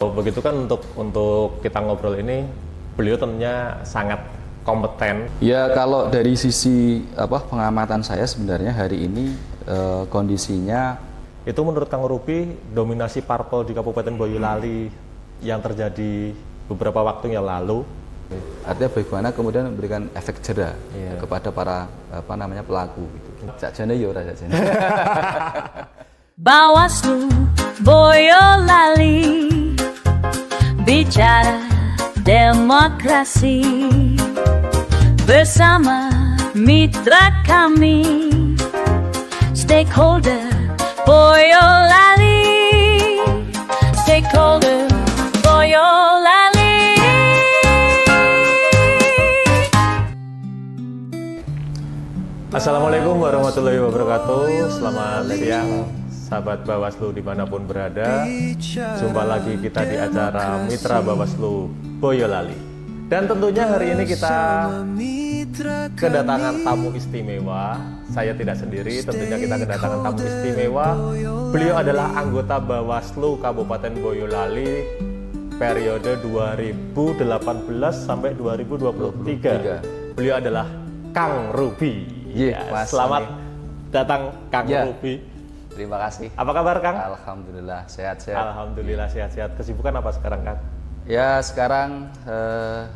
Begitu kan untuk kita ngobrol ini, beliau tentunya sangat kompeten. Ya kalau dari sisi pengamatan saya sebenarnya hari ini kondisinya Itu menurut Kang Ruby, dominasi parpol di Kabupaten Boyolali yang terjadi beberapa waktu yang lalu, artinya bagaimana kemudian memberikan efek jera kepada para pelaku gitu. Sakjane ya ora sakjane. Bawaslu Boyolali bicara demokrasi bersama mitra kami stakeholder Boyolali, stakeholder Boyolali. Assalamualaikum warahmatullahi wabarakatuh. Selamat siang sahabat Bawaslu dimanapun berada. Jumpa lagi kita di acara Mitra Bawaslu Boyolali. Dan tentunya hari ini kita kedatangan tamu istimewa. Saya tidak sendiri, tentunya kita kedatangan tamu istimewa. Beliau adalah anggota Bawaslu Kabupaten Boyolali periode 2018 sampai 2023. Beliau adalah Kang Ruby. Selamat datang Kang Ruby. Terima kasih. Apa kabar Kang? Alhamdulillah sehat-sehat. Alhamdulillah sehat-sehat. Kesibukan apa sekarang Kang? Ya sekarang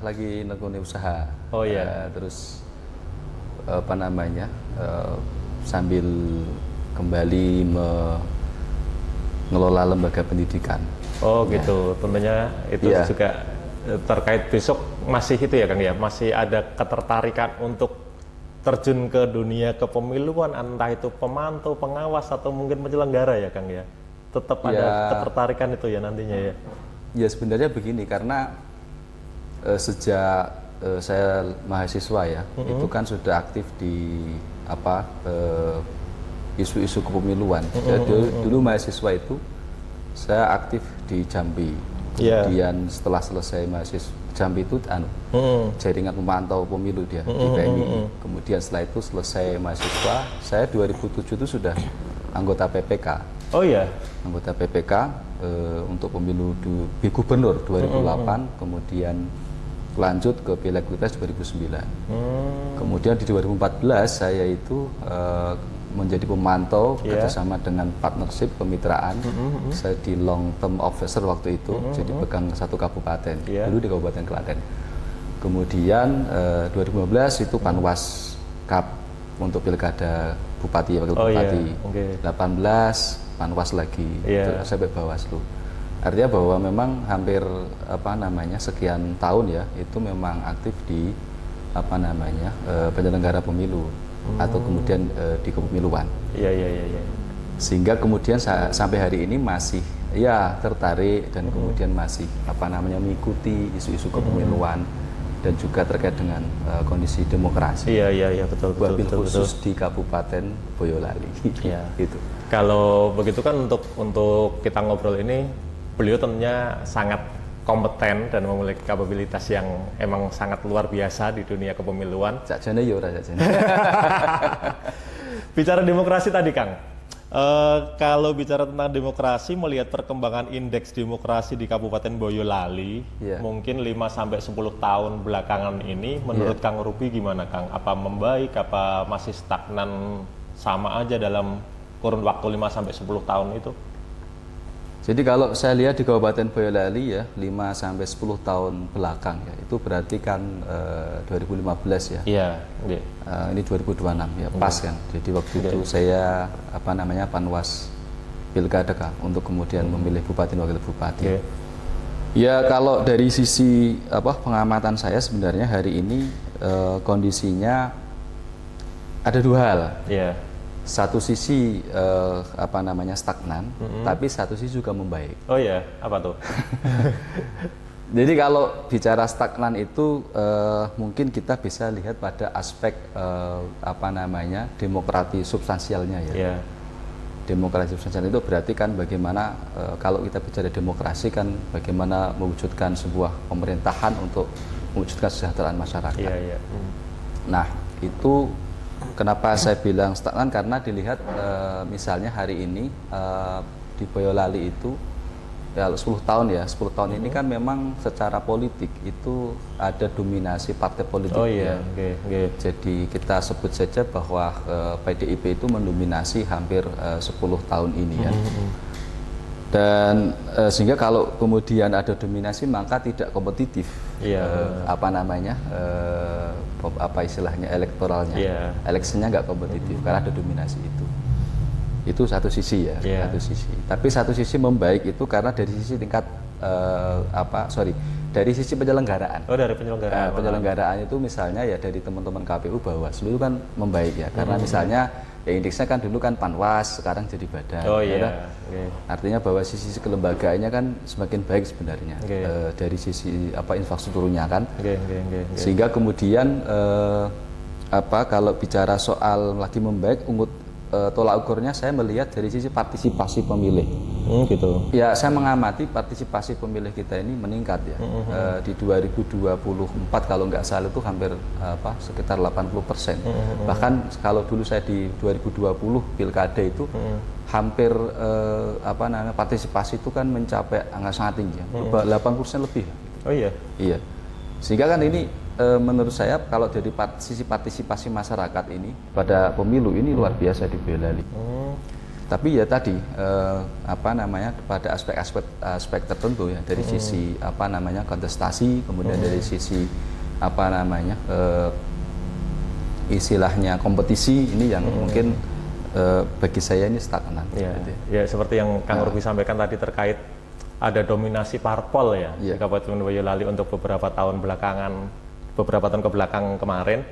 lagi nekuni usaha. Oh iya. Terus sambil kembali mengelola lembaga pendidikan. Oh gitu. Tentunya itu juga terkait besok masih itu ya Kang ya. Masih ada ketertarikan untuk terjun ke dunia kepemiluan, entah itu pemantau, pengawas atau mungkin penyelenggara ya Kang ya. Tetap ada ketertarikan itu ya nantinya ya. Ya sebenarnya begini, karena sejak saya mahasiswa ya, itu kan sudah aktif di isu-isu kepemiluan. Dulu mahasiswa itu saya aktif di Jambi. Kemudian setelah selesai mahasiswa Jambi itu jaringan pemantau pemilu dia di PMI. Kemudian setelah itu selesai mahasiswa, saya 2007 itu sudah anggota PPK. Oh iya. Anggota PPK untuk pemilu di gubernur 2008, kemudian lanjut ke Pileg Pilpres 2009. Kemudian di 2014 saya itu menjadi pemantau kerjasama dengan partnership kemitraan. Saya di long term officer waktu itu, jadi pegang satu kabupaten, dulu di Kabupaten Klaten. Kemudian 2015 itu Panwas Cup untuk pilkada bupati wakil bupati. 18 Panwas lagi, sampai Bawaslu. Artinya bahwa memang hampir sekian tahun ya, itu memang aktif di penyelenggara pemilu atau kemudian di kepemiluan. Sehingga kemudian sampai hari ini masih tertarik dan kemudian masih mengikuti isu-isu kepemiluan dan juga terkait dengan kondisi demokrasi. Betul. Khusus di Kabupaten Boyolali. Gitu. Kalau begitu kan untuk kita ngobrol ini, beliau tentunya sangat kompeten dan memiliki kapabilitas yang emang sangat luar biasa di dunia kepemiluan. Sakjane ya ora sakjane. Bicara demokrasi tadi Kang, kalau bicara tentang demokrasi, melihat perkembangan indeks demokrasi di Kabupaten Boyolali, mungkin 5-10 tahun belakangan ini, menurut Kang Ruby gimana Kang? Apa membaik, apa masih stagnan, sama aja dalam kurun waktu 5-10 tahun itu? Jadi kalau saya lihat di Kabupaten Boyolali ya 5-10 tahun belakang ya, itu berarti kan 2015 ya. Ini 2026 ya, pas kan. Jadi waktu itu saya Panwas Pilkada untuk kemudian memilih bupati dan wakil bupati. Ya kalau dari sisi pengamatan saya sebenarnya hari ini kondisinya ada dua hal. Satu sisi stagnan, tapi satu sisi juga membaik. Oh iya, apa tuh? Jadi kalau bicara stagnan itu mungkin kita bisa lihat pada aspek demokrasi substansialnya ya. Demokrasi substansial itu berarti kan bagaimana kalau kita bicara demokrasi kan bagaimana mewujudkan sebuah pemerintahan untuk mewujudkan kesejahteraan masyarakat. Nah itu kenapa saya bilang stagnan, karena dilihat misalnya hari ini di Boyolali itu ya 10 tahun ya, 10 tahun ini kan memang secara politik itu ada dominasi partai politik. Oh iya, ya. Jadi kita sebut saja bahwa PDIP itu mendominasi hampir 10 tahun ini ya. Dan sehingga kalau kemudian ada dominasi maka tidak kompetitif, apa namanya, apa istilahnya elektoralnya, eleksinya nggak kompetitif karena ada dominasi itu satu sisi ya, satu sisi. Tapi satu sisi membaik itu karena dari sisi tingkat dari sisi penyelenggaraan. Oh, dari penyelenggaraan. Penyelenggaraan itu misalnya ya dari teman-teman KPU Bawaslu itu kan membaik ya, karena misalnya ya indeksnya kan dulu kan Panwas, sekarang jadi badan. Oh ya, iya. Artinya bahwa sisi kelembagaannya kan semakin baik sebenarnya dari sisi infrastrukturnya kan. Sehingga kemudian kalau bicara soal lagi membaik, tolak ukurnya saya melihat dari sisi partisipasi pemilih. Gitu. Ya, saya mengamati partisipasi pemilih kita ini meningkat ya. Di 2024 kalau nggak salah itu hampir sekitar 80%. Bahkan kalau dulu saya di 2020 pilkada itu hampir partisipasi itu kan mencapai angka sangat tinggi, 8% lebih. Oh iya. Iya. Sehingga kan ini menurut saya kalau dari sisi partisipasi masyarakat ini pada pemilu ini luar biasa di Boyolali. Tapi ya tadi pada aspek tertentu ya, dari sisi kontestasi, kemudian dari sisi istilahnya kompetisi ini yang mungkin bagi saya ini stagnan. Ya seperti yang Kang Ruby sampaikan tadi terkait ada dominasi parpol ya di Kabupaten Boyolali untuk beberapa tahun ke belakang kemarin.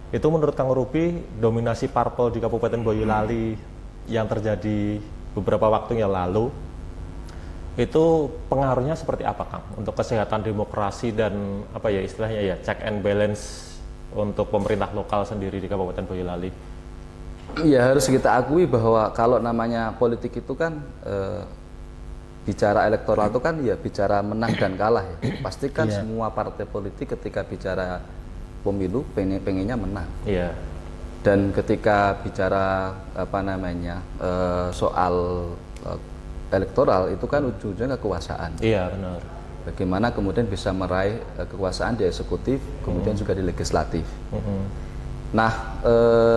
Itu menurut Kang Ruby dominasi parpol di Kabupaten Boyolali yang terjadi beberapa waktu yang lalu itu pengaruhnya seperti apa, Kang, untuk kesehatan demokrasi dan istilahnya check and balance untuk pemerintah lokal sendiri di Kabupaten Boyolali? Ya, harus kita akui bahwa kalau namanya politik itu kan bicara elektoral itu kan ya bicara menang dan kalah ya. Pasti kan semua partai politik ketika bicara pemilu pengennya menang. Dan ketika bicara soal elektoral itu kan ujung-ujungnya kekuasaan. Iya, benar. Bagaimana kemudian bisa meraih kekuasaan di eksekutif, kemudian juga di legislatif. Nah,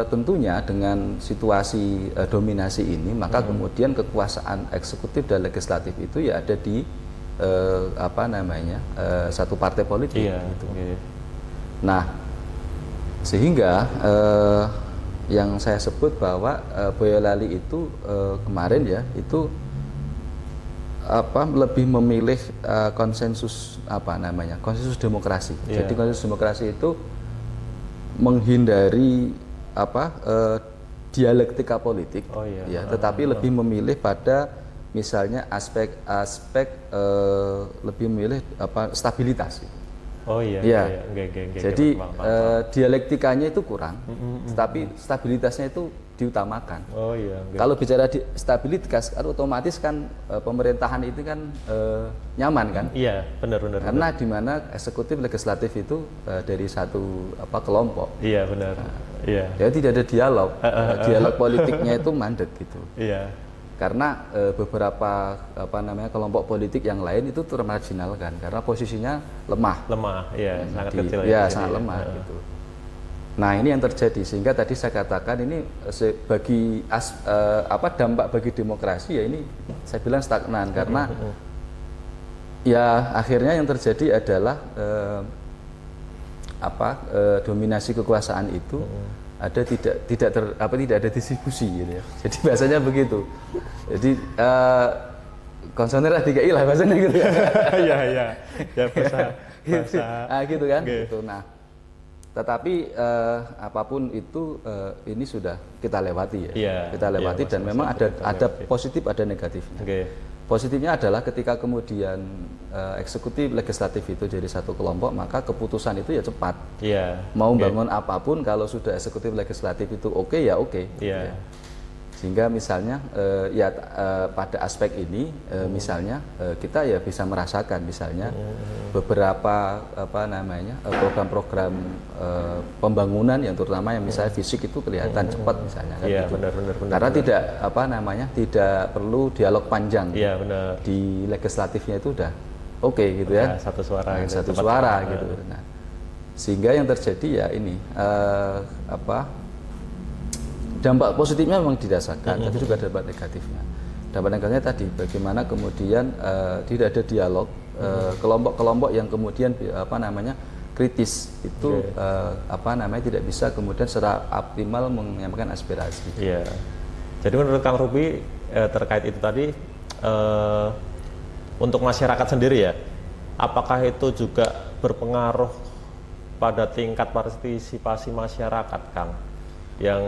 tentunya dengan situasi dominasi ini, maka kemudian kekuasaan eksekutif dan legislatif itu ya ada di satu partai politik. Gitu. Nah, sehingga yang saya sebut bahwa Boyolali itu kemarin ya itu lebih memilih konsensus demokrasi. Jadi konsensus demokrasi itu menghindari dialektika politik, tetapi lebih memilih pada misalnya aspek lebih memilih stabilitas. Oh iya. Jadi dialektikanya itu kurang, tetapi stabilitasnya itu diutamakan. Oh iya. Kalau bicara stabilitas, otomatis kan pemerintahan itu kan nyaman kan? Iya, benar. Karena di mana eksekutif legislatif itu dari satu kelompok. Iya, benar. Iya. Ya tidak ada dialog, dialog politiknya itu mandek gitu. Iya. Karena beberapa kelompok politik yang lain itu termarginalkan karena posisinya lemah, sangat kecil sangat lemah gitu. Nah, ini yang terjadi sehingga tadi saya katakan ini bagi dampak bagi demokrasi ya ini saya bilang stagnan karena ya akhirnya yang terjadi adalah dominasi kekuasaan itu tidak ada distribusi gitu ya. Jadi bahasanya begitu. Jadi konsentrasi DKI lah bahasanya gitu ya. Iya. Ya bahasa. Gitu kan. Gitu. Nah, tetapi apapun itu ini sudah kita lewati ya. Kita lewati dan memang ada positif ada negatifnya. Positifnya adalah ketika kemudian eksekutif legislatif itu jadi satu kelompok, maka keputusan itu ya cepat. Mau bangun apapun kalau sudah eksekutif legislatif itu oke. Sehingga misalnya pada aspek ini misalnya kita ya bisa merasakan misalnya beberapa program-program pembangunan yang terutama yang misalnya fisik itu kelihatan cepat misalnya kan Iya, gitu. benar. Karena tidak perlu dialog panjang. Iya, benar. Di legislatifnya itu udah oke gitu ya. Nah, satu suara gitu, Satu cepat. suara gitu. Nah, sehingga yang terjadi ya ini dampak positifnya memang dirasakan, tapi juga dampak negatifnya. Dampak negatifnya tadi bagaimana kemudian tidak ada dialog, kelompok-kelompok yang kemudian kritis itu tidak bisa kemudian secara optimal menyampaikan aspirasi. Iya. Jadi menurut Kang Ruby terkait itu tadi untuk masyarakat sendiri ya, apakah itu juga berpengaruh pada tingkat partisipasi masyarakat, Kang? Yang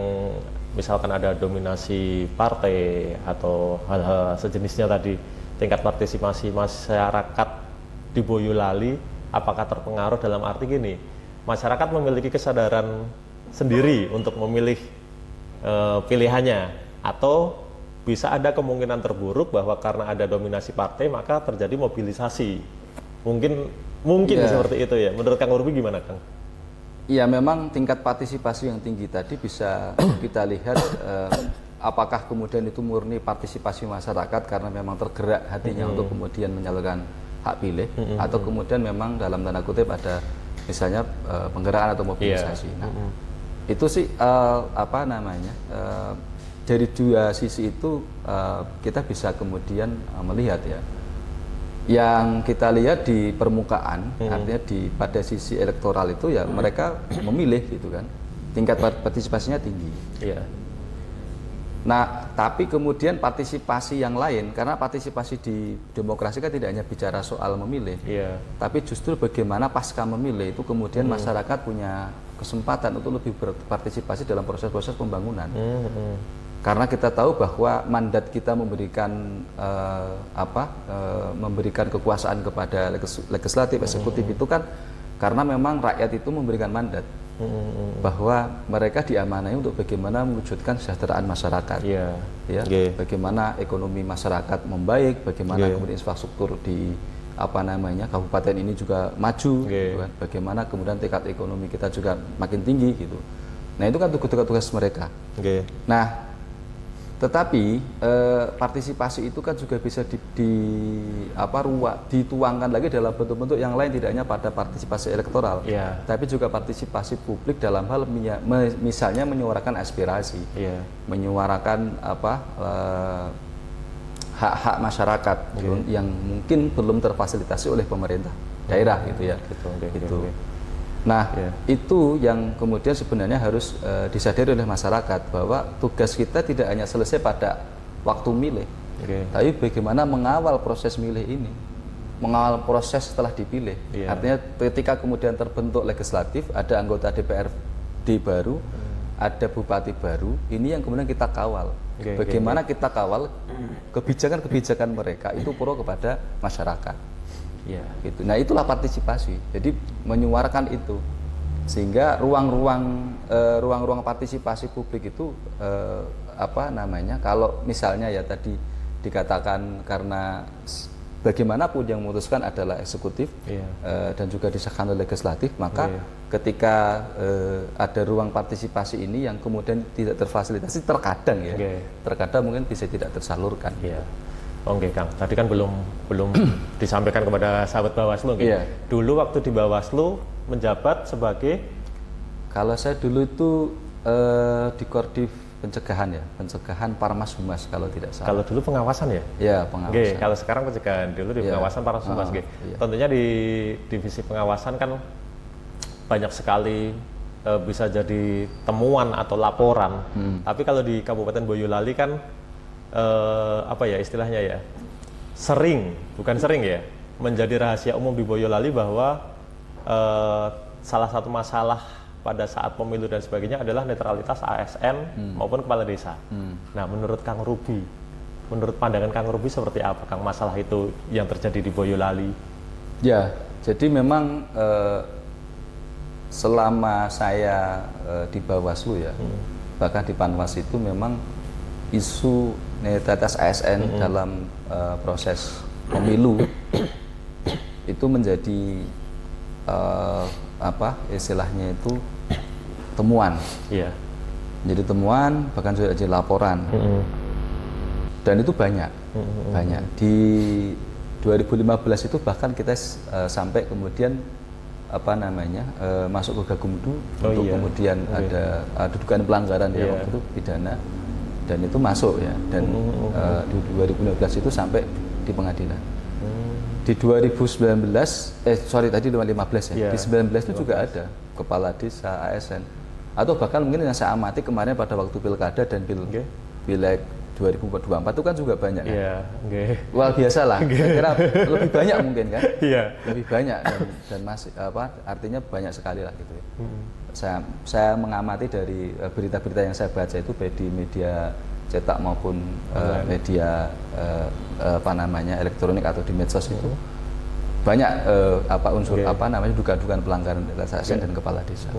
misalkan ada dominasi partai atau hal-hal sejenisnya tadi, tingkat partisipasi masyarakat di Boyolali apakah terpengaruh dalam arti gini, masyarakat memiliki kesadaran sendiri untuk memilih pilihannya, atau bisa ada kemungkinan terburuk bahwa karena ada dominasi partai maka terjadi mobilisasi, mungkin seperti itu ya. Menurut Kang Ruby gimana, Kang? Iya, memang tingkat partisipasi yang tinggi tadi bisa kita lihat apakah kemudian itu murni partisipasi masyarakat karena memang tergerak hatinya untuk kemudian menyalurkan hak pilih, atau kemudian memang dalam tanda kutip ada misalnya penggerakan atau mobilisasi. Nah, itu sih dari dua sisi itu kita bisa kemudian melihat ya. Yang kita lihat di permukaan, artinya pada sisi elektoral itu ya mereka memilih gitu kan, tingkat partisipasinya tinggi. Iya. Nah, tapi kemudian partisipasi yang lain, karena partisipasi di demokrasi kan tidak hanya bicara soal memilih, tapi justru bagaimana pasca memilih itu kemudian masyarakat punya kesempatan untuk lebih berpartisipasi dalam proses-proses pembangunan. Karena kita tahu bahwa mandat kita memberikan memberikan kekuasaan kepada legislatif, eksekutif itu kan karena memang rakyat itu memberikan mandat bahwa mereka diamanai untuk bagaimana mewujudkan kesejahteraan masyarakat, bagaimana ekonomi masyarakat membaik, bagaimana kemudian infrastruktur di kabupaten ini juga maju, gitu kan? Bagaimana kemudian tingkat ekonomi kita juga makin tinggi gitu. Nah, itu kan tugas-tugas mereka. Nah, tetapi partisipasi itu kan juga bisa dituangkan lagi dalam bentuk-bentuk yang lain, tidak hanya pada partisipasi elektoral, tapi juga partisipasi publik dalam hal misalnya menyuarakan aspirasi, menyuarakan hak-hak masyarakat yang mungkin belum terfasilitasi oleh pemerintah daerah gitu ya. Nah, itu yang kemudian sebenarnya harus disadari oleh masyarakat bahwa tugas kita tidak hanya selesai pada waktu milih, tapi bagaimana mengawal proses milih ini, mengawal proses setelah dipilih. Artinya ketika kemudian terbentuk legislatif, ada anggota DPRD baru, ada bupati baru, ini yang kemudian kita kawal. Bagaimana kita kawal kebijakan-kebijakan mereka itu pro kepada masyarakat. Gitu. Nah, itulah partisipasi. Jadi menyuarakan itu, sehingga ruang-ruang partisipasi publik itu kalau misalnya ya tadi dikatakan karena bagaimanapun yang memutuskan adalah eksekutif dan juga disahkan oleh legislatif, maka ketika ada ruang partisipasi ini yang kemudian tidak terfasilitasi, terkadang mungkin bisa tidak tersalurkan. Oke, Kang, tadi kan belum disampaikan kepada sahabat Bawaslu. Dulu waktu di Bawaslu menjabat sebagai, kalau saya dulu itu di Kordif pencegahan Parmas Humas kalau tidak salah. Kalau dulu pengawasan ya? Iya, pengawasan. Kalau sekarang pencegahan, dulu di pengawasan Parmas Humas. Tentunya di divisi pengawasan kan banyak sekali bisa jadi temuan atau laporan. Tapi kalau di Kabupaten Boyolali kan istilahnya ya, bukan sering ya, menjadi rahasia umum di Boyolali bahwa salah satu masalah pada saat pemilu dan sebagainya adalah netralitas ASN maupun kepala desa. Nah, menurut Kang Ruby, menurut pandangan Kang Ruby seperti apa, Kang, masalah itu yang terjadi di Boyolali? Ya, jadi memang selama saya di Bawaslu ya, bahkan di Panwas itu memang isu netralitas ASN dalam proses pemilu itu menjadi apa istilahnya itu temuan. Iya. Jadi temuan, bahkan sudah jadi laporan. Dan itu banyak. Banyak. Di 2015 itu bahkan kita sampai kemudian apa namanya masuk ke Gakumdu untuk kemudian ada dugaan pelanggaran ya waktu itu pidana, dan itu masuk ya, dan di 2015 itu sampai di pengadilan. Di 2019 tadi 2015 ya. Di 19 itu juga ada kepala desa ASN, atau bahkan mungkin yang saya amati kemarin pada waktu pilkada dan pileg 2024 itu kan juga banyak kan. Iya, Luar biasa lah. Saya kira lebih banyak mungkin kan. Iya. Lebih banyak dan masih artinya banyak sekali lah gitu ya. Saya mengamati dari berita-berita yang saya baca itu baik di media cetak maupun media elektronik atau di medsos itu banyak unsur dugaan-dugaan pelanggaran ASN dan kepala desa.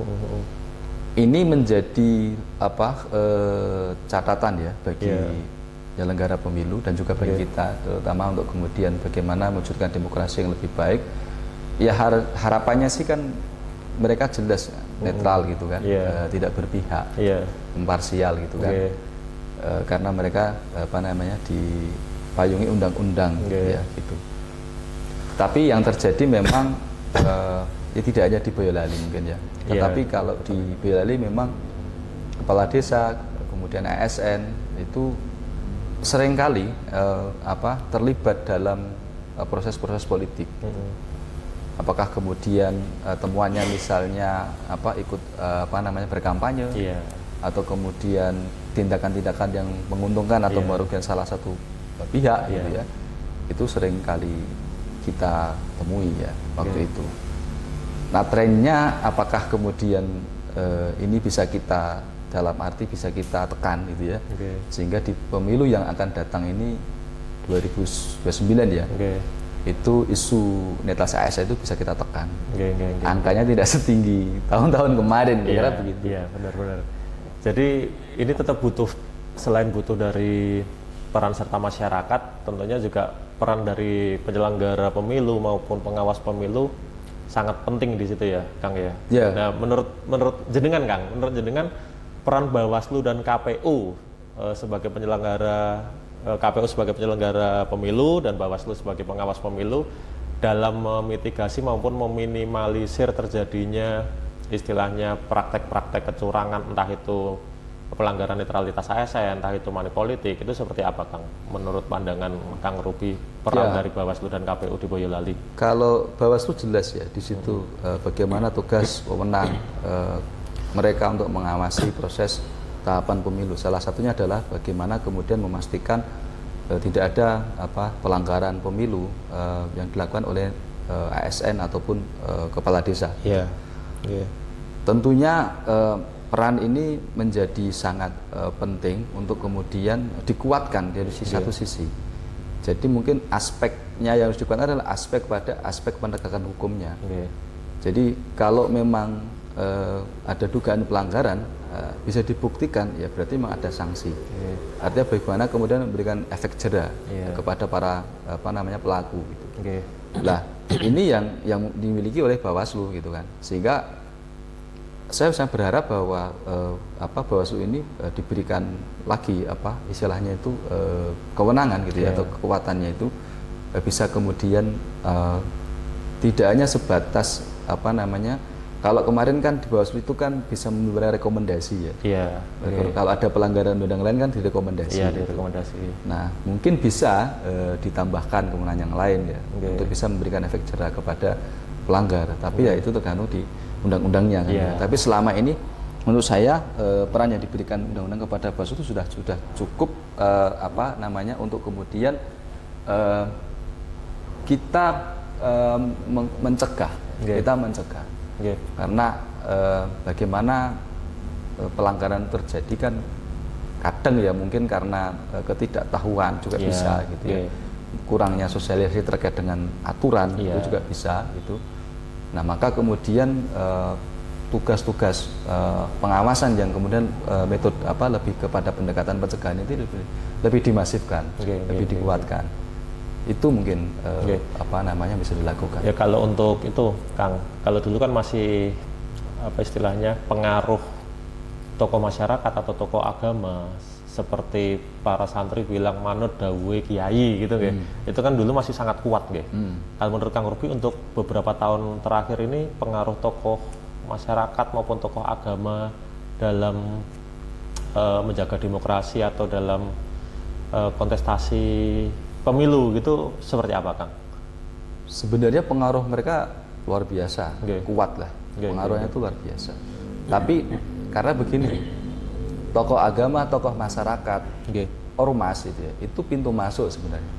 Ini menjadi catatan ya bagi penyelenggara pemilu dan juga bagi kita, terutama untuk kemudian bagaimana mewujudkan demokrasi yang lebih baik. Ya harapannya sih kan mereka jelas netral gitu kan, tidak berpihak, imparsial gitu kan, karena mereka dipayungi undang-undang ya gitu. Tapi yang terjadi memang ya tidak hanya di Boyolali mungkin ya, tetapi kalau di Boyolali memang kepala desa kemudian ASN itu seringkali terlibat dalam proses-proses politik. Apakah kemudian temuannya misalnya ikut berkampanye, atau kemudian tindakan-tindakan yang menguntungkan atau merugikan salah satu pihak gitu ya, itu seringkali kita temui ya waktu itu. Nah trennya apakah kemudian ini bisa kita bisa kita tekan gitu ya, sehingga di pemilu yang akan datang ini 2029 ya, itu isu netralitas ASN itu bisa kita tekan. Angkanya tidak setinggi tahun-tahun kemarin, kira begitu. Iya, benar-benar. Jadi ini tetap selain butuh dari peran serta masyarakat, tentunya juga peran dari penyelenggara pemilu maupun pengawas pemilu sangat penting di situ ya, Kang ya. Nah, menurut jenengan Kang, peran Bawaslu dan KPU sebagai penyelenggara pemilu dan Bawaslu sebagai pengawas pemilu dalam memitigasi maupun meminimalisir terjadinya istilahnya praktek-praktek kecurangan, entah itu pelanggaran netralitas ASN, entah itu money politik, itu seperti apa Kang? Menurut pandangan Kang Ruby, peran dari Bawaslu dan KPU di Boyolali? Kalau Bawaslu jelas ya, di situ bagaimana tugas wewenang mereka untuk mengawasi proses tahapan pemilu. Salah satunya adalah bagaimana kemudian memastikan tidak ada pelanggaran pemilu yang dilakukan oleh ASN ataupun kepala desa. Tentunya peran ini menjadi sangat penting untuk kemudian dikuatkan dari satu sisi. Jadi mungkin aspeknya yang harus dikuatkan adalah aspek penegakan hukumnya. Jadi kalau memang ada dugaan pelanggaran bisa dibuktikan, ya berarti memang ada sanksi. Artinya bagaimana kemudian memberikan efek jera kepada para pelaku. Gitu. Nah ini yang dimiliki oleh Bawaslu gitu kan, sehingga saya berharap bahwa Bawaslu ini diberikan lagi istilahnya itu kewenangan gitu ya, atau kekuatannya itu bisa kemudian tidak hanya sebatas kalau kemarin kan di Bawaslu itu kan bisa memberikan rekomendasi ya. Kalau ada pelanggaran undang lain kan direkomendasi. Direkomendasi. Nah mungkin bisa ditambahkan kewenangan yang lain ya, untuk bisa memberikan efek jera kepada pelanggar. Tapi ya itu tergantung di undang-undangnya kan. Tapi selama ini menurut saya peran yang diberikan undang-undang kepada Bawaslu itu sudah cukup untuk kemudian kita mencegah. Karena bagaimana pelanggaran terjadi kan kadang ya mungkin karena ketidaktahuan juga bisa gitu ya. Kurangnya sosialisasi terkait dengan aturan itu juga bisa gitu. Nah maka kemudian tugas-tugas pengawasan yang kemudian metode lebih kepada pendekatan pencegahan itu lebih dimasifkan, lebih dikuatkan. Itu mungkin bisa dilakukan. Ya kalau untuk itu Kang, kalau dulu kan masih istilahnya pengaruh tokoh masyarakat atau tokoh agama seperti para santri bilang manut dawuhe kiai gitu ya. Itu kan dulu masih sangat kuat nggih. Kalau menurut Kang Ruby untuk beberapa tahun terakhir ini pengaruh tokoh masyarakat maupun tokoh agama dalam menjaga demokrasi atau dalam kontestasi pemilu gitu seperti apa Kang? Sebenarnya pengaruh mereka luar biasa, kuat lah. Pengaruhnya itu luar biasa. Tapi karena begini, tokoh agama, tokoh masyarakat, ormas itu pintu masuk sebenarnya.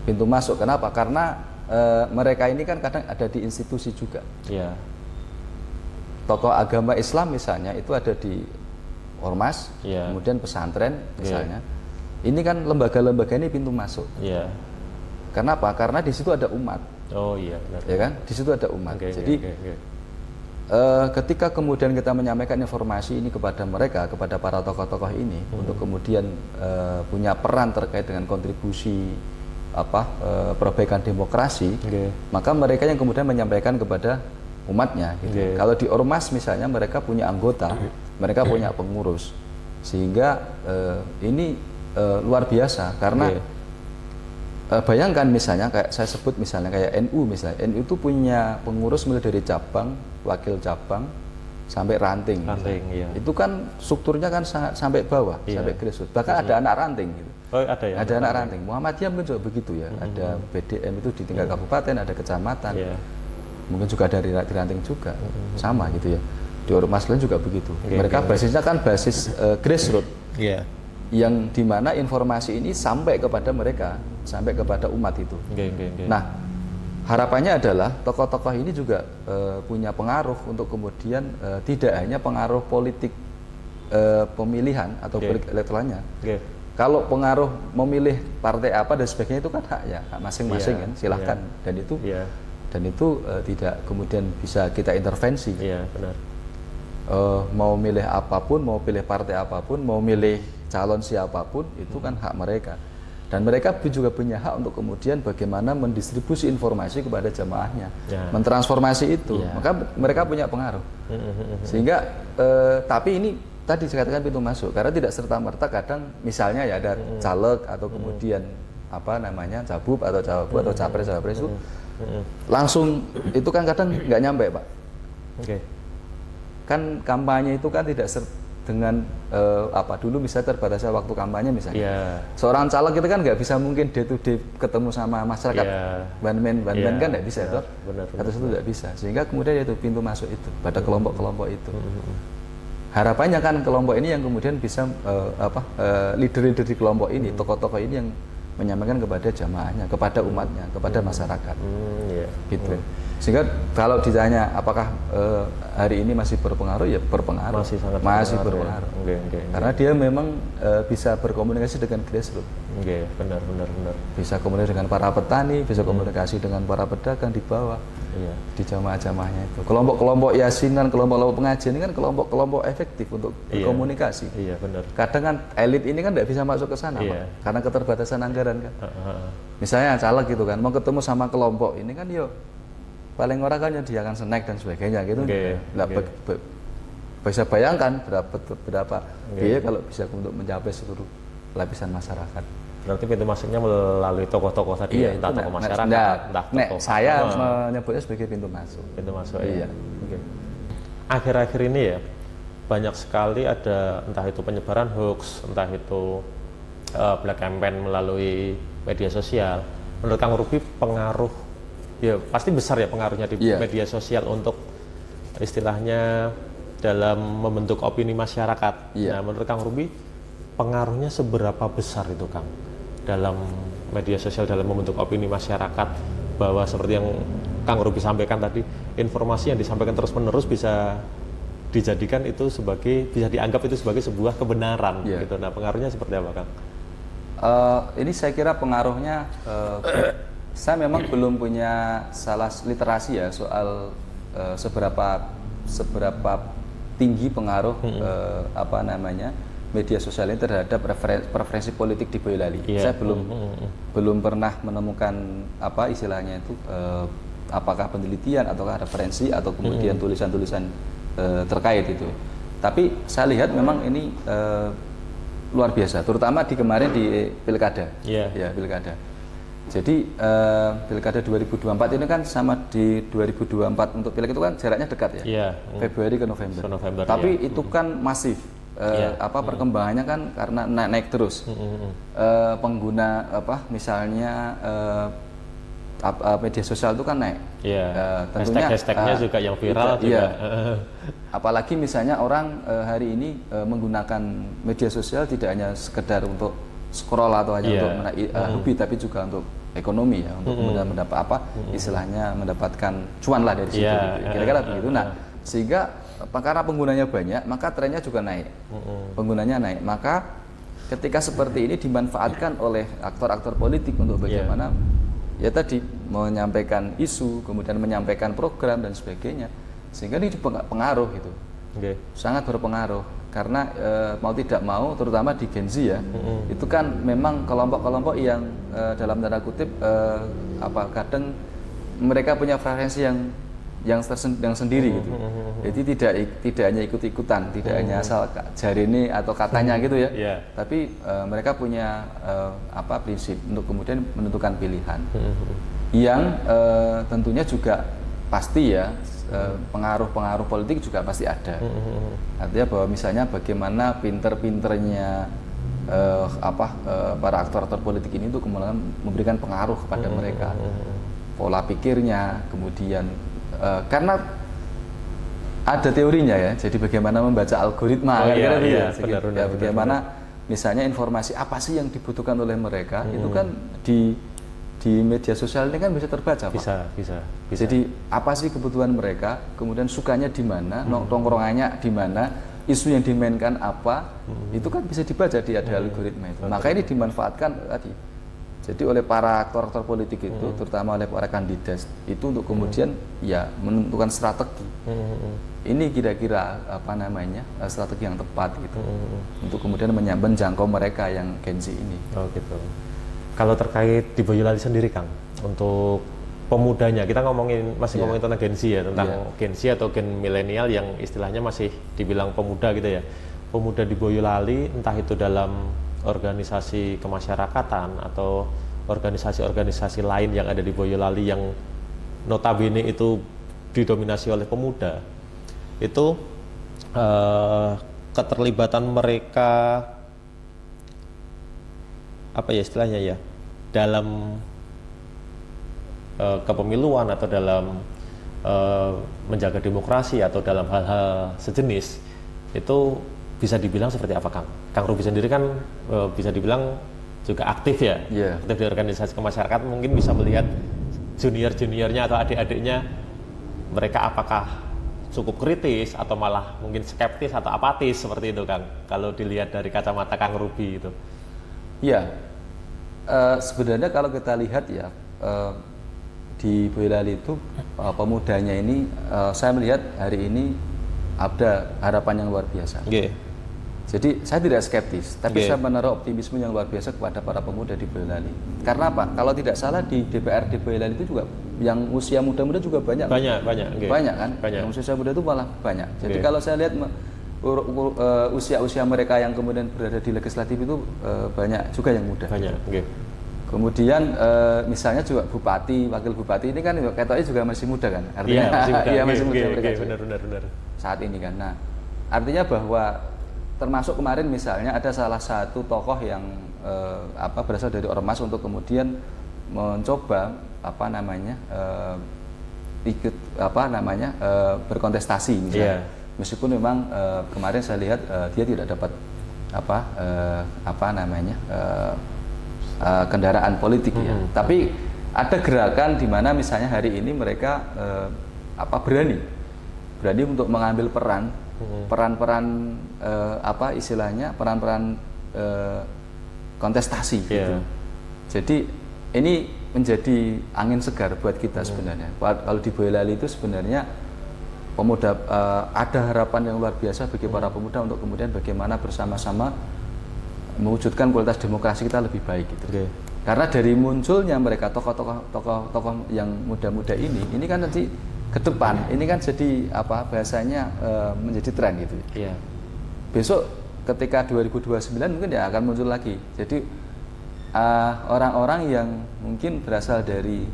Pintu masuk. Kenapa? Karena mereka ini kan kadang ada di institusi juga. Tokoh agama Islam misalnya itu ada di ormas, kemudian pesantren misalnya. Ini kan lembaga-lembaga ini pintu masuk. Kenapa? Karena di situ ada umat. Oh iya, benar. Ya kan? Di situ ada umat. Jadi ketika kemudian kita menyampaikan informasi ini kepada mereka, kepada para tokoh-tokoh ini untuk kemudian punya peran terkait dengan kontribusi perbaikan demokrasi, maka mereka yang kemudian menyampaikan kepada umatnya. Gitu. Kalau di ormas misalnya mereka punya anggota, mereka punya pengurus, sehingga ini luar biasa karena bayangkan misalnya kayak saya sebut misalnya kayak NU misalnya, NU itu punya pengurus mulai dari cabang, wakil cabang sampai ranting. Itu kan strukturnya kan sangat sampai bawah, sampai grassroots. Bahkan ada anak ranting gitu. Oh, ada ya. Ada anak ranting. Muhammadiyah mungkin juga begitu ya. Ada BDM itu di tingkat kabupaten, ada kecamatan. Mungkin juga dari ranting juga. Sama gitu ya. Di ormas lain juga begitu. Mereka basisnya kan basis grassroots. Yang dimana informasi ini sampai kepada mereka, sampai kepada umat itu. Nah, harapannya adalah tokoh-tokoh ini juga punya pengaruh untuk kemudian tidak hanya pengaruh politik pemilihan atau politik elektoralnya. Kalau pengaruh memilih partai apa dan sebagainya itu kan haknya, hak masing-masing kan, silahkan. Dan itu tidak kemudian bisa kita intervensi. Benar. Mau milih apapun, mau pilih partai apapun, mau milih calon siapapun itu kan hak mereka, dan mereka juga punya hak untuk kemudian bagaimana mendistribusi informasi kepada jamaahnya, mentransformasi itu, maka mereka punya pengaruh. Sehingga tapi ini tadi saya katakan pintu masuk, karena tidak serta merta kadang misalnya ya ada caleg atau kemudian cabub atau cawagup atau capres itu langsung itu kan kadang nggak nyampe Pak. Kan kampanye itu kan tidak dengan dulu bisa terbatasnya waktu kampanye misalnya. Seorang caleg itu kan nggak bisa mungkin day to day ketemu sama masyarakat, banmen kan nggak bisa itu, atau itu nggak bisa, sehingga kemudian itu pintu masuk itu pada kelompok-kelompok itu. Harapannya kan kelompok ini yang kemudian bisa leader-leader di kelompok ini, tokoh-tokoh ini yang menyampaikan kepada jamaahnya, kepada umatnya, kepada masyarakat, gitu. Sehingga kalau ditanya apakah hari ini masih berpengaruh, ya berpengaruh, masih berpengaruh. Karena dia memang bisa berkomunikasi dengan grassroots. Benar. Bisa komunikasi dengan para petani, bisa komunikasi dengan para pedagang di bawah, di jamaah-jamaahnya itu. Kelompok-kelompok yasinan, kelompok-kelompok pengajian ini kan kelompok-kelompok efektif untuk berkomunikasi. Benar. Kadang kan elit ini kan tidak bisa masuk ke sana, Pak, karena keterbatasan anggaran kan. Misalnya caleg gitu kan, mau ketemu sama kelompok ini kan paling orang kan disediakan snack dan sebagainya gitu. Bisa bayangkan berapa biaya kalau bisa untuk mencapai seluruh lapisan masyarakat. Berarti pintu masuknya melalui tokoh-tokoh tadi, entah tokoh masyarakat, entah tokoh. Saya menyebutnya sebagai pintu masuk. Pintu masuk. Akhir-akhir ini ya banyak sekali ada entah itu penyebaran hoax, entah itu black campaign melalui media sosial. Menurut Kang Ruby pengaruh pasti besar ya pengaruhnya di media sosial untuk istilahnya dalam membentuk opini masyarakat. Nah, menurut Kang Ruby pengaruhnya seberapa besar itu Kang dalam media sosial dalam membentuk opini masyarakat, bahwa seperti yang Kang Ruby sampaikan tadi, informasi yang disampaikan terus-menerus bisa dijadikan itu bisa dianggap itu sebagai sebuah kebenaran gitu. Nah, pengaruhnya seperti apa Kang? Ini saya kira pengaruhnya saya memang belum punya salah literasi ya soal seberapa seberapa tinggi pengaruh apa namanya media sosial ini terhadap preferensi politik di Boyolali. Saya belum pernah menemukan apa istilahnya itu apakah penelitian ataukah referensi atau kemudian tulisan-tulisan terkait itu. Tapi saya lihat memang ini luar biasa, terutama di kemarin di pilkada. Ya, pilkada. Jadi pilkada 2024 ini kan sama di 2024 untuk pileg itu kan jaraknya dekat ya. Februari ke November. Tapi itu kan masif. Apa perkembangannya kan karena naik terus. Pengguna apa misalnya media sosial itu kan naik. Tentunya hashtagnya juga yang viral juga. Apalagi misalnya orang hari ini menggunakan media sosial tidak hanya sekedar untuk scroll atau hanya untuk hobi, tapi juga untuk ekonomi ya, untuk kemudian mendapat apa istilahnya mendapatkan cuan lah dari situ. Kira-kira begitu. Nah, sehingga karena penggunanya banyak, maka trennya juga naik. Penggunanya naik, maka ketika seperti ini dimanfaatkan oleh aktor-aktor politik untuk bagaimana ya tadi menyampaikan isu, kemudian menyampaikan program dan sebagainya, sehingga ini pengaruh gitu, sangat berpengaruh. Karena mau tidak mau, terutama di Gen Z ya, itu kan memang kelompok-kelompok yang dalam tanda kutip kadang mereka punya preferensi yang sendiri gitu. Jadi tidak hanya ikut-ikutan, tidak hanya asal jari ini atau katanya gitu ya. Tapi mereka punya prinsip untuk kemudian menentukan pilihan. Yang tentunya juga pasti ya pengaruh politik juga pasti ada. Artinya bahwa misalnya bagaimana pinter-pinternya para aktor-aktor politik ini itu kemudian memberikan pengaruh kepada mereka. Pola pikirnya, kemudian karena ada teorinya ya, jadi bagaimana membaca algoritma, bagaimana misalnya informasi apa sih yang dibutuhkan oleh mereka, itu kan di media sosial ini kan bisa terbaca, Pak. Bisa. Jadi apa sih kebutuhan mereka, kemudian sukanya di mana, nongkrongannya di mana, isu yang dimainkan apa, itu kan bisa dibaca di ada algoritma itu. Maka ini dimanfaatkan tadi. Jadi oleh para aktor-aktor politik itu, terutama oleh para kandidat itu untuk kemudian ya menentukan strategi. Ini kira-kira strategi yang tepat gitu, untuk kemudian menjangkau mereka yang Gen Z ini. Oh gitu. Kalau terkait di Boyolali sendiri, Kang, untuk pemudanya, kita ngomongin tentang Gen Z ya, tentang Gen Z atau gen milenial yang istilahnya masih dibilang pemuda gitu ya. Pemuda di Boyolali, entah itu dalam organisasi kemasyarakatan atau organisasi-organisasi lain yang ada di Boyolali yang notabene itu didominasi oleh pemuda, itu keterlibatan mereka apa ya istilahnya ya dalam kepemiluan atau dalam menjaga demokrasi atau dalam hal-hal sejenis itu bisa dibilang seperti apa, Kang? Kang Ruby sendiri kan bisa dibilang juga aktif ya, aktif di organisasi kemasyarakatan, mungkin bisa melihat junior-juniornya atau adik-adiknya, mereka apakah cukup kritis atau malah mungkin skeptis atau apatis seperti itu, Kang, kalau dilihat dari kacamata Kang Ruby itu. Ya, sebenarnya kalau kita lihat ya, di Boyolali itu pemudanya ini, saya melihat hari ini ada harapan yang luar biasa. Jadi saya tidak skeptis, tapi saya menaruh optimisme yang luar biasa kepada para pemuda di Boyolali. Karena apa? Kalau tidak salah di DPRD Boyolali itu juga yang usia muda-muda juga banyak. Banyak kan? Yang usia muda itu malah banyak. Jadi kalau saya lihat usia-usia mereka yang kemudian berada di legislatif itu banyak juga yang muda. Kemudian misalnya juga bupati, wakil bupati ini kan katanya juga masih muda kan? Artinya masih muda mereka juga. Benar. Saat ini kan. Nah, artinya bahwa termasuk kemarin misalnya ada salah satu tokoh yang berasal dari ormas untuk kemudian mencoba ikut berkontestasi misalnya. Meskipun memang kemarin saya lihat dia tidak dapat kendaraan politik ya. Tapi ada gerakan di mana misalnya hari ini mereka berani untuk mengambil peran kontestasi gitu. Jadi ini menjadi angin segar buat kita sebenarnya. Kalau di Boyolali itu sebenarnya pemuda ada harapan yang luar biasa bagi para pemuda untuk kemudian bagaimana bersama-sama mewujudkan kualitas demokrasi kita lebih baik gitu. Oke. Karena dari munculnya mereka tokoh-tokoh yang muda-muda ini kan nanti ke depan ini kan jadi apa bahasanya menjadi tren gitu. Iya. Besok ketika 2029 mungkin ya akan muncul lagi. Jadi orang-orang yang mungkin berasal dari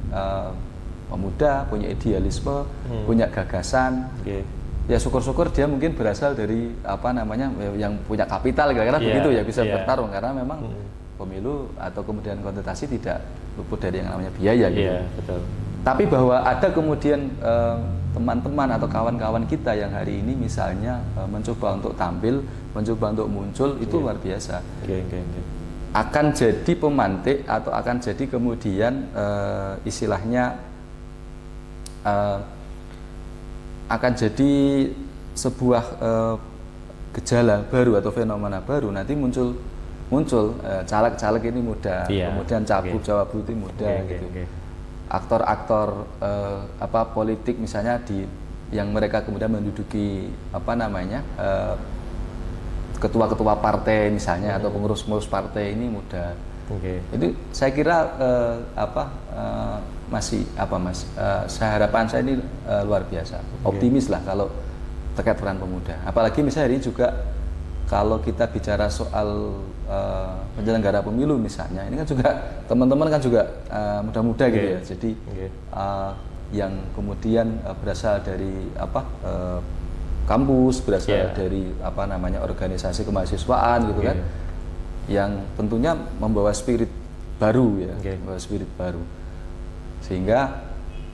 pemuda, punya idealisme, punya gagasan. Oke. Ya syukur-syukur dia mungkin berasal dari apa namanya yang punya kapital kira-kira begitu ya bisa bertarung karena memang pemilu atau kemudian kontestasi tidak luput dari yang namanya biaya gitu. Iya, betul. Tapi bahwa ada kemudian teman-teman atau kawan-kawan kita yang hari ini misalnya mencoba untuk tampil, mencoba untuk muncul itu luar biasa. Oke. Akan jadi pemantik atau akan jadi kemudian istilahnya akan jadi sebuah gejala baru atau fenomena baru nanti muncul caleg-caleg ini muda, kemudian cagup-cawagup itu muda gitu. Aktor-aktor politik misalnya yang mereka kemudian menduduki apa namanya ketua-ketua partai misalnya atau pengurus-pengurus partai ini muda. Itu saya kira harapan saya ini luar biasa, optimis lah kalau terkait peran pemuda. Apalagi misalnya hari ini juga kalau kita bicara soal penyelenggara pemilu misalnya, ini kan juga teman-teman kan juga muda-muda gitu ya. Jadi yang kemudian berasal dari kampus, berasal dari apa namanya organisasi kemahasiswaan gitu kan, yang tentunya membawa spirit baru ya, membawa spirit baru. Sehingga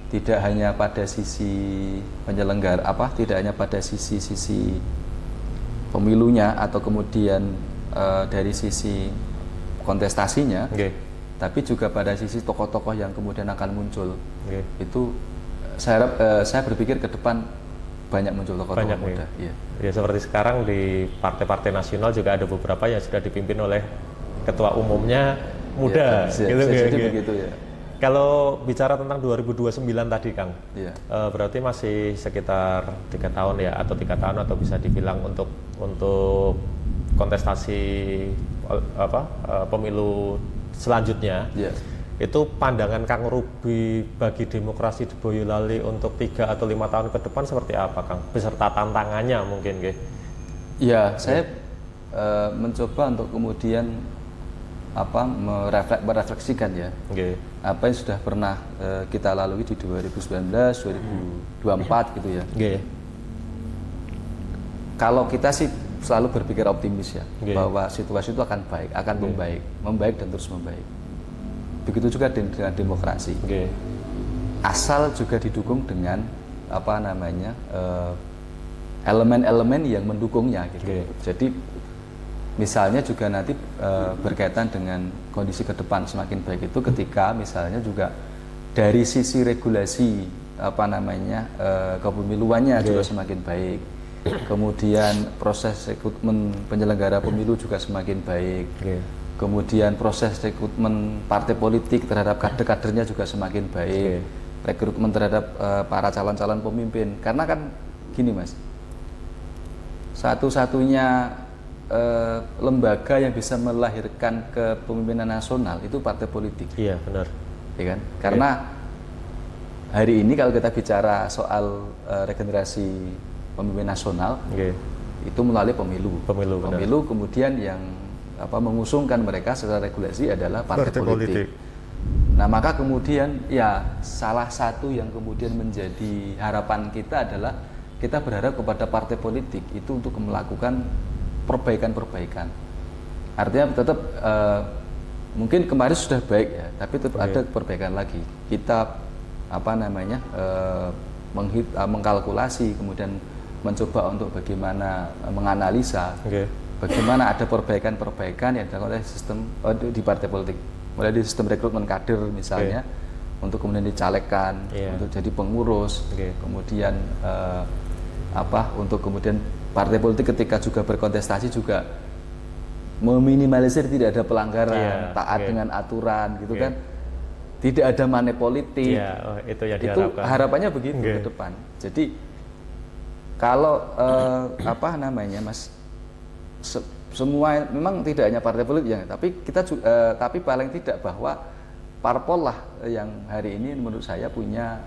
tidak hanya pada sisi penyelenggara tidak hanya pada sisi pemilunya atau kemudian dari sisi kontestasinya, tapi juga pada sisi tokoh-tokoh yang kemudian akan muncul. Itu saya berpikir ke depan banyak muncul tokoh-tokoh muda. Ya seperti sekarang di partai-partai nasional juga ada beberapa yang sudah dipimpin oleh ketua umumnya muda, jadi begitu ya. Kalau bicara tentang 2029 tadi Kang, berarti masih sekitar 3 tahun ya, atau 3 tahun atau bisa dibilang untuk kontestasi pemilu selanjutnya. Itu pandangan Kang Ruby bagi demokrasi di Boyolali untuk 3 atau 5 tahun ke depan seperti apa Kang? Beserta tantangannya mungkin Ya, saya mencoba untuk kemudian merefleksikan ya apa yang sudah pernah kita lalui di 2019, 2024 gitu ya. Kalau kita sih selalu berpikir optimis ya, bahwa situasi itu akan baik, akan membaik dan terus membaik. Begitu juga dengan demokrasi. Asal juga didukung dengan elemen-elemen yang mendukungnya gitu. Jadi misalnya juga nanti berkaitan dengan kondisi ke depan semakin baik itu ketika misalnya juga dari sisi regulasi kepemiluannya juga semakin baik, kemudian proses rekrutmen penyelenggara pemilu juga semakin baik, kemudian proses rekrutmen partai politik terhadap kader-kadernya juga semakin baik, rekrutmen terhadap para calon-calon pemimpin. Karena kan gini Mas, satu-satunya lembaga yang bisa melahirkan kepemimpinan nasional itu partai politik. Iya benar. Ya kan? Karena hari ini kalau kita bicara soal regenerasi pemimpin nasional, itu melalui pemilu. Pemilu kemudian yang mengusungkan mereka secara regulasi adalah partai politik. Nah maka kemudian ya salah satu yang kemudian menjadi harapan kita adalah kita berharap kepada partai politik itu untuk melakukan perbaikan-perbaikan. Artinya tetap mungkin kemarin sudah baik ya, tapi tetap ada perbaikan lagi. Kita mengkalkulasi, kemudian mencoba untuk bagaimana menganalisa, bagaimana ada perbaikan-perbaikan yang dilakukan oleh sistem di partai politik, mulai dari sistem rekrutmen kader misalnya, untuk kemudian dicalegkan, untuk jadi pengurus, kemudian untuk kemudian partai politik ketika juga berkontestasi juga meminimalisir tidak ada pelanggaran, taat dengan aturan gitu kan, tidak ada money politik. Itu yang diharapkan. Harapannya begitu ke depan. Jadi Kalau apa namanya, Mas, semua memang tidak hanya partai politik ya, tapi tapi paling tidak bahwa parpol lah yang hari ini menurut saya punya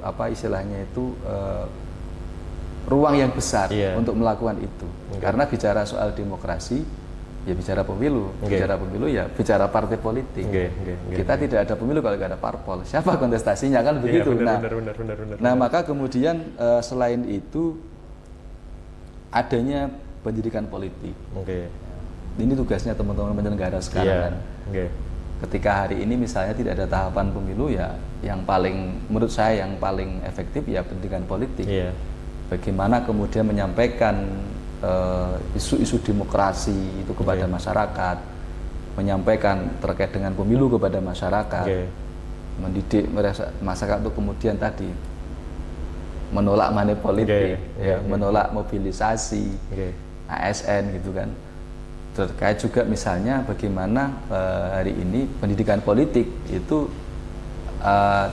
apa istilahnya itu ruang yang besar untuk melakukan itu. Karena bicara soal demokrasi, ya bicara pemilu, bicara pemilu ya bicara partai politik. Kita tidak ada pemilu kalau tidak ada parpol. Siapa kontestasinya kan begitu. Nah, maka kemudian selain itu adanya pendidikan politik. Ini tugasnya teman-teman penyelenggara sekarang. Ketika hari ini misalnya tidak ada tahapan pemilu, ya yang paling menurut saya yang paling efektif ya pendidikan politik. Bagaimana kemudian menyampaikan isu-isu demokrasi itu kepada masyarakat, menyampaikan terkait dengan pemilu kepada masyarakat, mendidik masyarakat untuk kemudian tadi menolak money politik, menolak mobilisasi ASN gitu kan. Terkait juga misalnya bagaimana hari ini pendidikan politik itu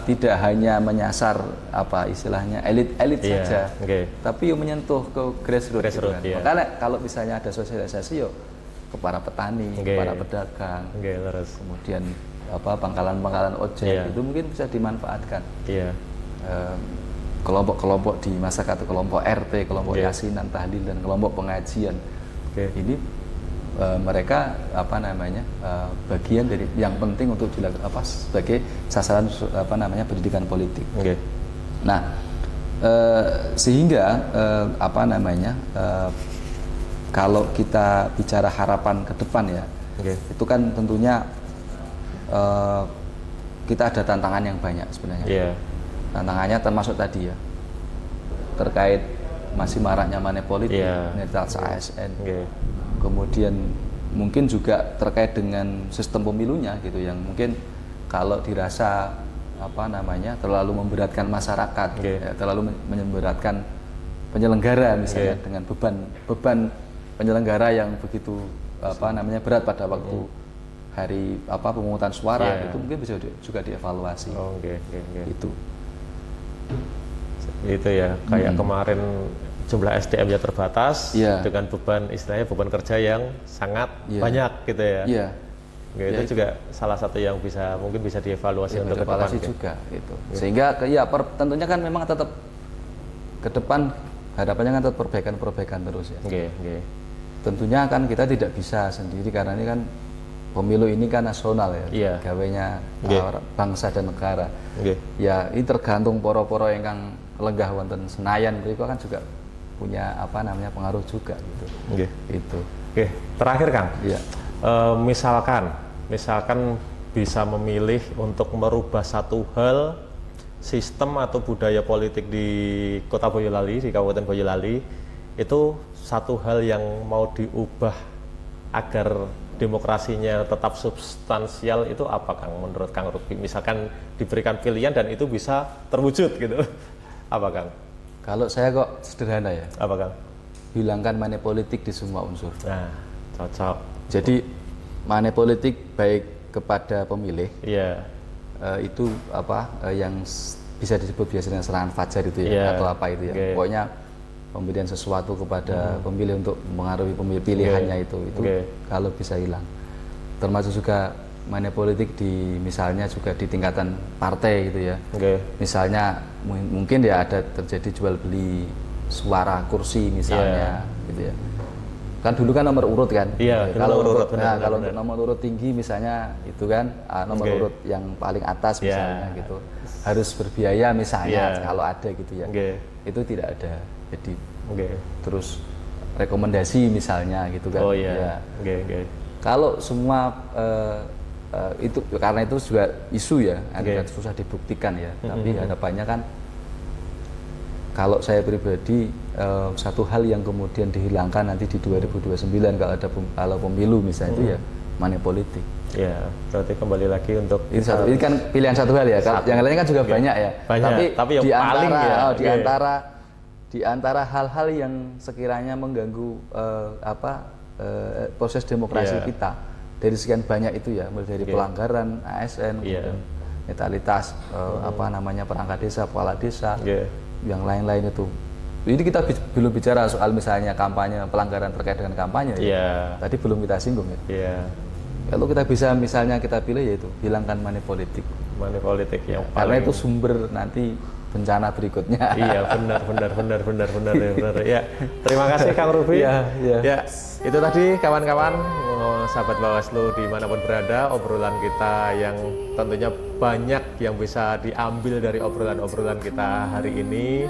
tidak hanya menyasar apa istilahnya elit-elit saja, tapi yang menyentuh ke grassroots. Gitu kan. Makanya kalau misalnya ada sosialisasi yo ke para petani, para pedagang, kemudian apa pangkalan-pangkalan ojek itu mungkin bisa dimanfaatkan. Kelompok-kelompok di masyarakat, kelompok RT, kelompok yasinan, tahlil dan kelompok pengajian. Ini mereka apa namanya bagian dari yang penting untuk dilakukan apa sebagai sasaran apa namanya pendidikan politik. Nah sehingga apa namanya kalau kita bicara harapan ke depan ya, itu kan tentunya kita ada tantangan yang banyak sebenarnya. Tantangannya termasuk tadi ya terkait masih maraknya money politik, netralitas ASN. Kemudian mungkin juga terkait dengan sistem pemilunya gitu yang mungkin kalau dirasa apa namanya terlalu memberatkan masyarakat, terlalu memberatkan penyelenggara misalnya dengan beban penyelenggara yang begitu apa namanya berat pada waktu hari apa pemungutan suara, itu mungkin bisa juga dievaluasi. Itu ya kayak kemarin jumlah SDM-nya terbatas dengan beban istilahnya beban kerja yang sangat banyak gitu ya. Itu juga salah satu yang mungkin bisa dievaluasi untuk ke depan juga gitu. Sehingga tentunya kan memang tetap ke depan harapannya kan tetap perbaikan terus ya. Tentunya kan kita tidak bisa sendiri karena ini kan pemilu ini kan nasional ya, gawenya bangsa dan negara. Ya ini tergantung poro-poro yang lenggah wonten Senayan mereka kan juga punya apa namanya pengaruh juga gitu. Itu. Terakhir Kang. Misalkan bisa memilih untuk merubah satu hal sistem atau budaya politik di Kota Boyolali, di Kabupaten Boyolali, itu satu hal yang mau diubah agar demokrasinya tetap substansial, itu apa Kang menurut Kang Ruby? Misalkan diberikan pilihan dan itu bisa terwujud gitu. Apa Kang? Kalau saya kok sederhana ya. Apa Kang? Hilangkan money politik di semua unsur. Nah, cocok. Jadi money politik baik kepada pemilih. Itu apa yang bisa disebut biasanya serangan fajar itu ya, atau apa itu ya. Pokoknya pemberian sesuatu kepada pemilih untuk mengaruhi pilihannya itu kalau bisa hilang. Termasuk juga money politik di misalnya juga di tingkatan partai gitu ya. Misalnya mungkin ya ada terjadi jual beli suara kursi misalnya gitu ya. Kan dulu kan nomor urut kan. Kalau untuk nomor urut tinggi misalnya itu kan nomor urut yang paling atas misalnya gitu. Harus berbiaya misalnya kalau ada gitu ya. Itu tidak ada. Jadi terus rekomendasi misalnya gitu kan. Kalau semua itu karena itu juga isu ya, agak susah dibuktikan ya. Tapi harapannya kan kalau saya pribadi satu hal yang kemudian dihilangkan nanti di 2029 kalau pemilu misalnya itu ya money politik. Berarti kembali lagi untuk ini kan pilihan satu hal ya. Yang lainnya kan juga banyak ya. Tapi yang paling di antara hal-hal yang sekiranya mengganggu proses demokrasi kita dari sekian banyak itu ya, mulai dari pelanggaran ASN, kemudian netralitas, perangkat desa, kepala desa, yang lain-lain itu Ini kita belum bicara soal misalnya kampanye, pelanggaran terkait dengan kampanye. Iya. Tadi belum kita singgung ya. Iya. Kalau kita bisa misalnya kita pilih yaitu hilangkan money politik. Money politik yang Karena paling itu sumber nanti bencana berikutnya. iya benar ya. Terima kasih Kang Ruby. Iya, iya. Ya, itu tadi kawan-kawan sahabat Bawaslu dimanapun berada, obrolan kita yang tentunya banyak yang bisa diambil dari obrolan-obrolan kita hari ini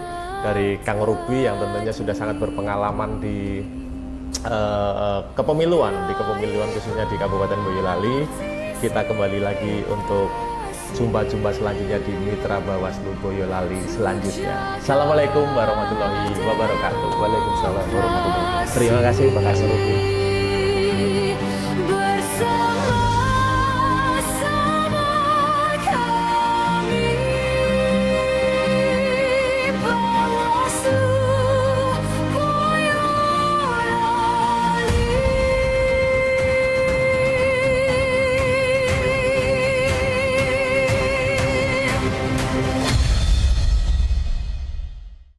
dari Kang Ruby yang tentunya sudah sangat berpengalaman di kepemiluan khususnya di Kabupaten Boyolali. Kita kembali lagi untuk jumpa selanjutnya di Mitra Bawaslu Boyolali selanjutnya. Assalamualaikum warahmatullahi wabarakatuh. Waalaikumsalam warahmatullahi wabarakatuh. Terima kasih Pak Ruby.